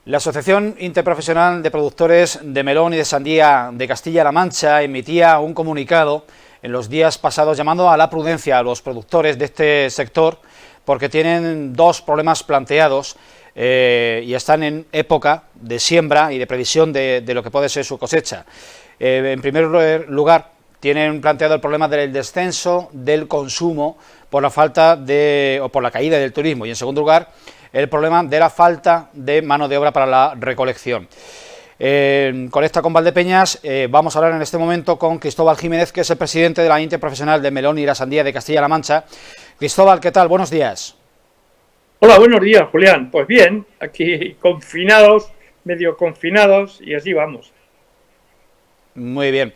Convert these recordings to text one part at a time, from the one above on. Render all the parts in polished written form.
La Asociación Interprofesional de Productores de Melón y de Sandía de Castilla-La Mancha emitía un comunicado en los días pasados llamando a la prudencia a los productores de este sector porque tienen dos problemas planteados y están en época de siembra y de previsión de lo que puede ser su cosecha. En primer lugar, tienen planteado el problema del descenso del consumo por la falta de, o por la caída del turismo, y en segundo lugar, el problema de la falta de mano de obra para la recolección. Conecta con Valdepeñas, vamos a hablar en este momento con Cristóbal Jiménez, que es el presidente de la Interprofesional de Melón y la Sandía de Castilla-La Mancha. Cristóbal, ¿qué tal? Buenos días. Hola, buenos días, Julián. Pues bien, aquí confinados, medio confinados, y así vamos. Muy bien.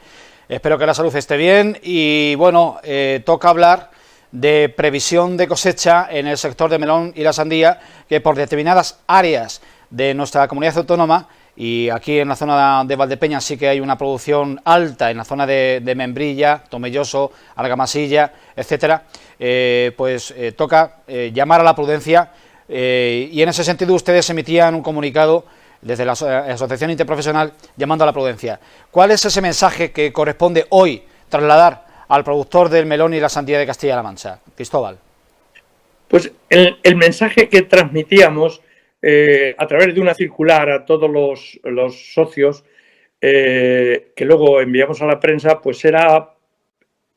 Espero que la salud esté bien y, bueno, toca hablar de previsión de cosecha en el sector de melón y la sandía, que por determinadas áreas de nuestra comunidad autónoma, y aquí en la zona de Valdepeñas sí que hay una producción alta, en la zona de Membrilla, Tomelloso, Argamasilla, etcétera, toca llamar a la prudencia, y en ese sentido ustedes emitían un comunicado desde la Asociación Interprofesional llamando a la prudencia. ¿Cuál es ese mensaje que corresponde hoy trasladar al productor del melón y la sandía de Castilla-La Mancha? Cristóbal. Pues el mensaje que transmitíamos a través de una circular a todos los socios, que luego enviamos a la prensa, pues era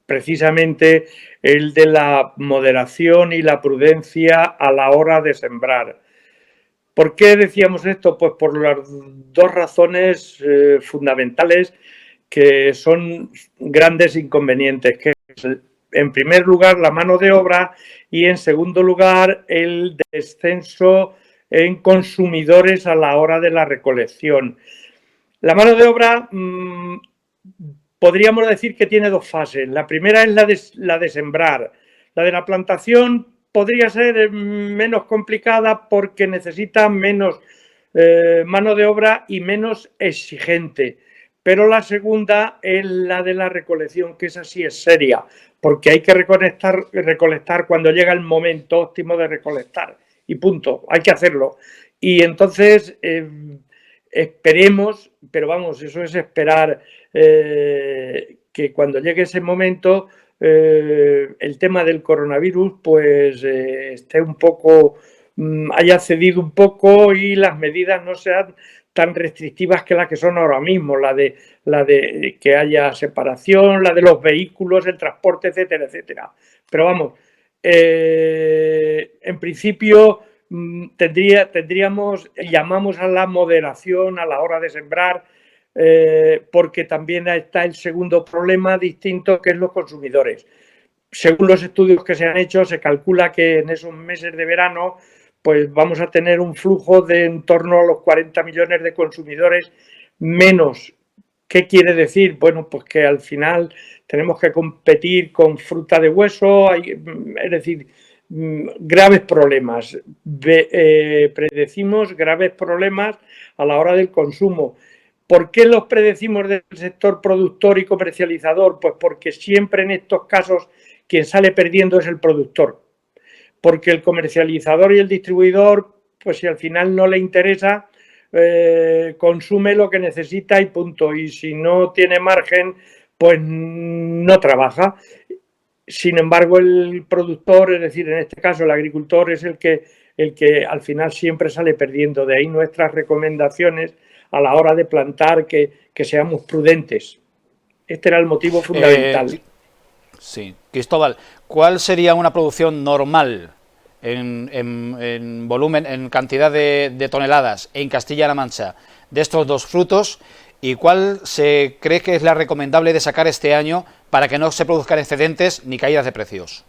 precisamente el de la moderación y la prudencia a la hora de sembrar. ¿Por qué decíamos esto? Pues por las dos razones fundamentales, que son grandes inconvenientes, que es, en primer lugar, la mano de obra, y en segundo lugar, el descenso en consumidores a la hora de la recolección. La mano de obra, podríamos decir que tiene dos fases. La primera es la de sembrar. La de la plantación podría ser menos complicada porque necesita menos mano de obra y menos exigente. Pero la segunda es la de la recolección, que esa sí es seria, porque hay que recolectar cuando llega el momento óptimo de recolectar. Y punto, hay que hacerlo. Y entonces esperemos, pero vamos, eso es esperar que cuando llegue ese momento el tema del coronavirus pues esté un poco, haya cedido un poco y las medidas no sean tan restrictivas que las que son ahora mismo, la de que haya separación, la de los vehículos, el transporte, etcétera, etcétera. Pero vamos, en principio llamamos a la moderación a la hora de sembrar, porque también está el segundo problema distinto, que es los consumidores. Según los estudios que se han hecho, se calcula que en esos meses de verano pues vamos a tener un flujo de en torno a los 40 millones de consumidores menos. ¿Qué quiere decir? Bueno, pues que al final tenemos que competir con fruta de hueso, es decir, graves problemas. Predecimos graves problemas a la hora del consumo. ¿Por qué los predecimos del sector productor y comercializador? Pues porque siempre en estos casos quien sale perdiendo es el productor. Porque el comercializador y el distribuidor, pues si al final no le interesa, consume lo que necesita y punto. Y si no tiene margen, pues no trabaja. Sin embargo, el productor, es decir, en este caso el agricultor, es el que al final siempre sale perdiendo. De ahí nuestras recomendaciones a la hora de plantar, que seamos prudentes. Este era el motivo fundamental. Sí. Cristóbal, ¿cuál sería una producción normal en volumen, en cantidad de toneladas en Castilla-La Mancha de estos dos frutos, y cuál se cree que es la recomendable de sacar este año para que no se produzcan excedentes ni caídas de precios?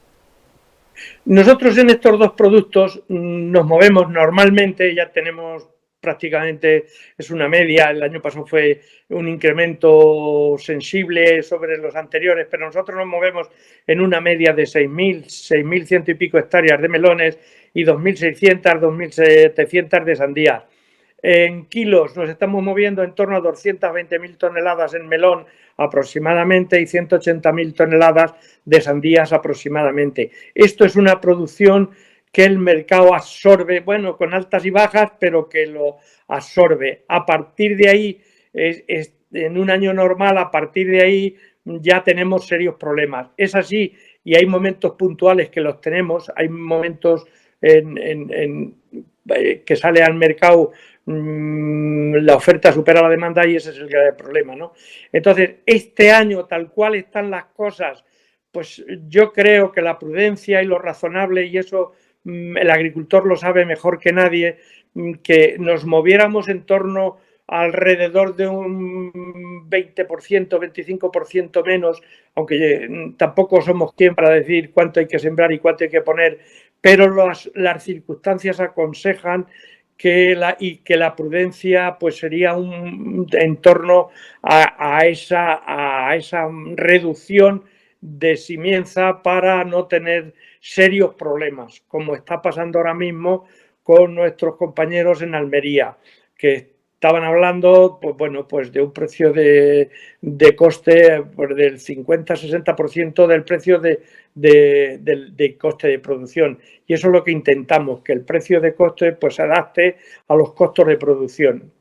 Nosotros en estos dos productos nos movemos normalmente, ya tenemos prácticamente, es una media, el año pasado fue un incremento sensible sobre los anteriores, pero nosotros nos movemos en una media de 6.100 y pico hectáreas de melones y 2.600, 2.700 de sandía. En kilos nos estamos moviendo en torno a 220.000 toneladas en melón aproximadamente y 180.000 toneladas de sandías aproximadamente. Esto es una producción que el mercado absorbe, bueno, con altas y bajas, pero que lo absorbe. A partir de ahí, en un año normal, a partir de ahí ya tenemos serios problemas. Es así, y hay momentos puntuales que los tenemos, hay momentos que sale al mercado la oferta supera la demanda y ese es el grave problema, ¿no? Entonces, este año, tal cual están las cosas, pues yo creo que la prudencia y lo razonable, y eso el agricultor lo sabe mejor que nadie, que nos moviéramos en torno alrededor de un 20%, 25% menos, aunque tampoco somos quien para decir cuánto hay que sembrar y cuánto hay que poner, pero las circunstancias aconsejan que la prudencia pues sería un en torno a esa reducción de simienza para no tener serios problemas, como está pasando ahora mismo con nuestros compañeros en Almería, que estaban hablando, pues bueno, pues de un precio de coste pues del 50-60% del precio de coste de producción. Y eso es lo que intentamos, que el precio de coste pues se adapte a los costos de producción.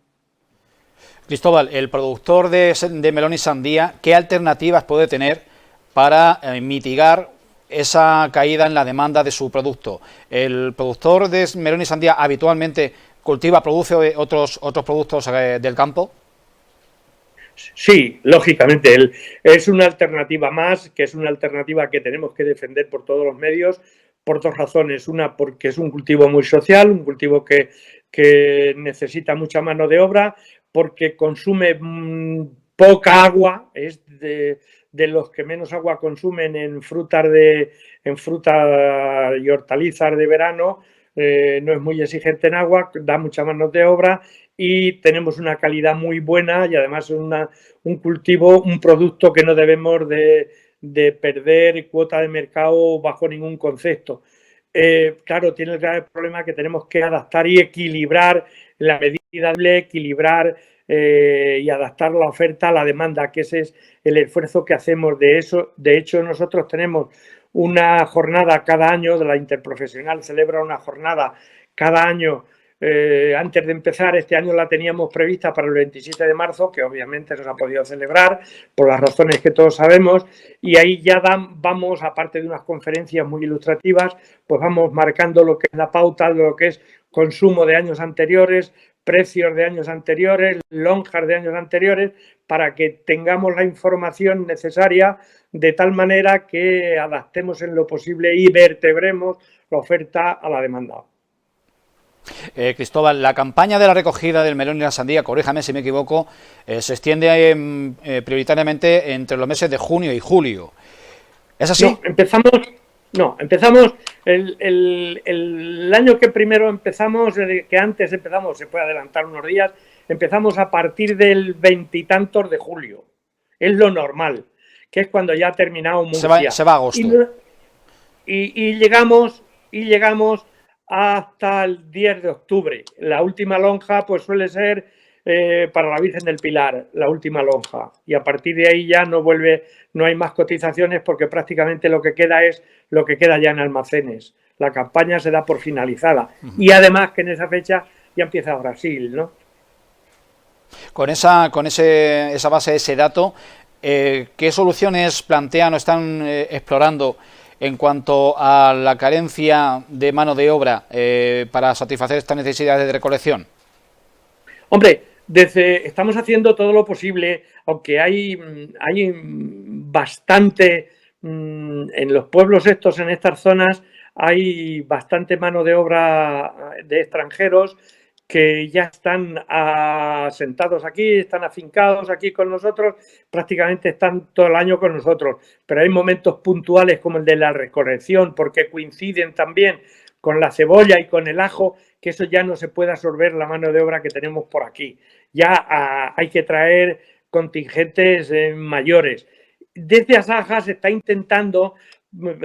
Cristóbal, el productor de melón y sandía, ¿qué alternativas puede tener para mitigar esa caída en la demanda de su producto? ¿El productor de melón y sandía habitualmente produce otros productos del campo? Sí, lógicamente, es una alternativa más, que es una alternativa que tenemos que defender por todos los medios, por dos razones. Una, porque es un cultivo muy social, un cultivo que necesita mucha mano de obra, porque consume poca agua, es de los que menos agua consumen en frutas y hortalizas de verano, no es muy exigente en agua, da mucha mano de obra y tenemos una calidad muy buena y además un cultivo, un producto que no debemos de perder cuota de mercado bajo ningún concepto. Claro, tiene el grave problema que tenemos que adaptar y equilibrar la medida, equilibrar y adaptar la oferta a la demanda, que ese es el esfuerzo que hacemos de eso. De hecho, nosotros tenemos una jornada cada año, de la Interprofesional celebra una jornada cada año. Antes de empezar, este año la teníamos prevista para el 27 de marzo, que obviamente no se ha podido celebrar por las razones que todos sabemos, y ahí ya vamos, aparte de unas conferencias muy ilustrativas, pues vamos marcando lo que es la pauta, lo que es consumo de años anteriores, precios de años anteriores, lonjas de años anteriores, para que tengamos la información necesaria de tal manera que adaptemos en lo posible y vertebremos la oferta a la demanda. Cristóbal, la campaña de la recogida del melón y la sandía, corríjame si me equivoco, se extiende prioritariamente entre los meses de junio y julio. ¿Es así? Empezamos el año que primero empezamos, que antes empezamos, se puede adelantar unos días, empezamos a partir del veintitantos de julio. Es lo normal, que es cuando ya ha terminado Murcia. Se va a agosto. Y llegamos hasta el 10 de octubre. La última lonja pues suele ser para la Virgen del Pilar, la última lonja. Y a partir de ahí ya no hay más cotizaciones porque prácticamente lo que queda es lo que queda ya en almacenes. La campaña se da por finalizada. Y además que en esa fecha ya empieza Brasil, ¿no? Con esa base, ese dato, ¿qué soluciones plantean o están explorando en cuanto a la carencia de mano de obra para satisfacer estas necesidades de recolección? Hombre, estamos haciendo todo lo posible, aunque hay bastante, en los pueblos estos, en estas zonas, hay bastante mano de obra de extranjeros que ya están asentados aquí, están afincados aquí con nosotros, prácticamente están todo el año con nosotros, pero hay momentos puntuales como el de la recolección, porque coinciden también con la cebolla y con el ajo, que eso ya no se puede absorber la mano de obra que tenemos por aquí. Ya hay que traer contingentes mayores. Desde Asaja se está intentando,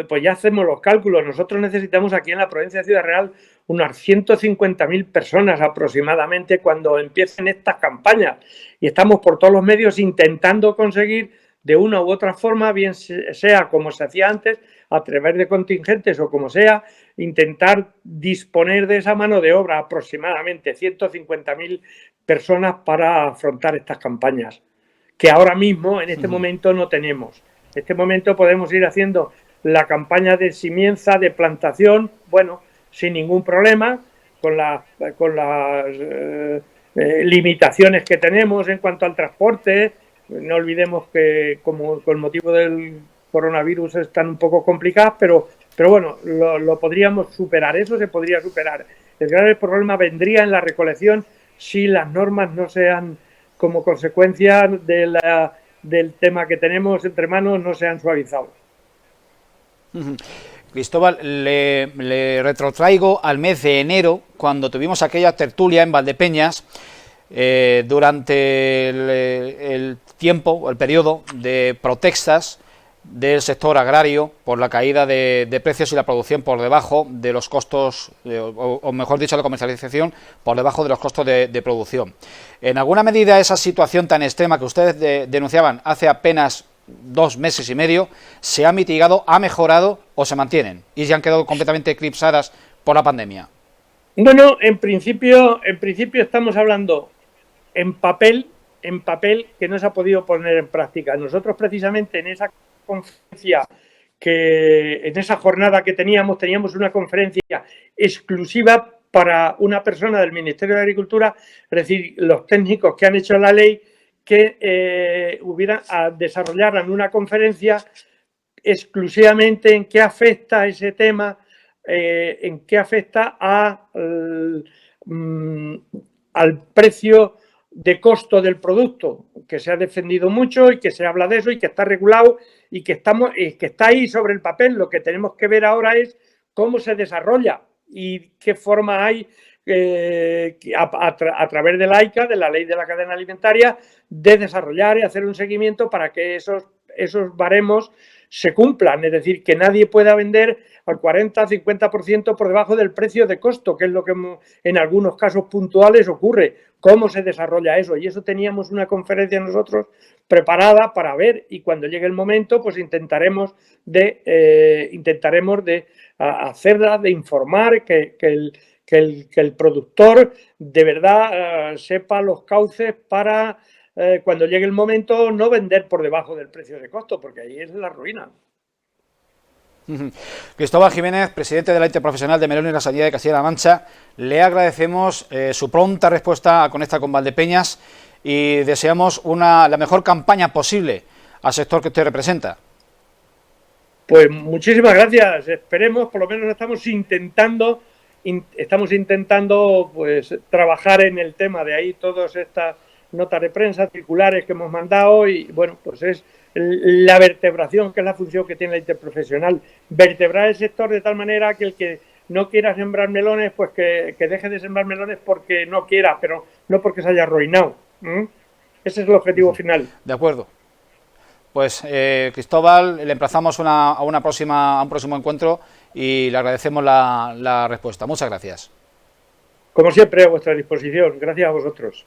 pues ya hacemos los cálculos, nosotros necesitamos aquí en la provincia de Ciudad Real unas 150.000 personas aproximadamente cuando empiecen estas campañas y estamos por todos los medios intentando conseguir de una u otra forma, bien sea como se hacía antes, a través de contingentes o como sea, intentar disponer de esa mano de obra, aproximadamente 150.000 personas para afrontar estas campañas, que ahora mismo, en este momento, no tenemos. En este momento podemos ir haciendo la campaña de simienza, de plantación, bueno, sin ningún problema, con las limitaciones que tenemos en cuanto al transporte. No olvidemos que como con motivo del coronavirus están un poco complicadas, pero bueno, lo podríamos superar, eso se podría superar. El grave problema vendría en la recolección si las normas no sean, como consecuencia del tema que tenemos entre manos, no se han suavizado. Cristóbal, le retrotraigo al mes de enero, cuando tuvimos aquella tertulia en Valdepeñas, durante el tiempo, el periodo de protestas del sector agrario por la caída de precios y la producción por debajo de los costos, o mejor dicho, la comercialización por debajo de los costos de producción. En alguna medida esa situación tan extrema que ustedes denunciaban hace apenas 2 meses y medio, ¿se ha mitigado, ha mejorado o se mantienen y se han quedado completamente eclipsadas por la pandemia? Bueno, en principio estamos hablando en papel que no se ha podido poner en práctica. Nosotros precisamente en esa conferencia, en esa jornada que teníamos una conferencia exclusiva para una persona del Ministerio de Agricultura, es decir, los técnicos que han hecho la ley, que desarrollaran una conferencia exclusivamente en qué afecta ese tema, en qué afecta al precio de costo del producto, que se ha defendido mucho y que se habla de eso y que está regulado y que está ahí sobre el papel. Lo que tenemos que ver ahora es cómo se desarrolla y qué forma hay a través de la ICA, de la Ley de la Cadena Alimentaria, de desarrollar y hacer un seguimiento para que esos baremos se cumplan, es decir, que nadie pueda vender al 40-50% por debajo del precio de costo, que es lo que en algunos casos puntuales ocurre. ¿Cómo se desarrolla eso? Y eso teníamos una conferencia nosotros preparada para ver, y cuando llegue el momento, pues intentaremos de hacerla, de informar, que el productor de verdad sepa los cauces para cuando llegue el momento no vender por debajo del precio de costo, porque ahí es la ruina. Cristóbal Jiménez, presidente de la Interprofesional de Melón y la Sanidad de Castilla-La Mancha, le agradecemos su pronta respuesta a Conecta con Valdepeñas y deseamos la mejor campaña posible al sector que usted representa. Pues muchísimas gracias, esperemos, por lo menos estamos intentando pues trabajar en el tema, de ahí todas estas notas de prensa, circulares que hemos mandado, y bueno, pues es la vertebración, que es la función que tiene la Interprofesional, vertebrar el sector de tal manera que el que no quiera sembrar melones, pues que deje de sembrar melones porque no quiera, pero no porque se haya arruinado. Ese es el objetivo final. De acuerdo. Pues Cristóbal, le emplazamos a un próximo encuentro y le agradecemos la respuesta. Muchas gracias. Como siempre, a vuestra disposición. Gracias a vosotros.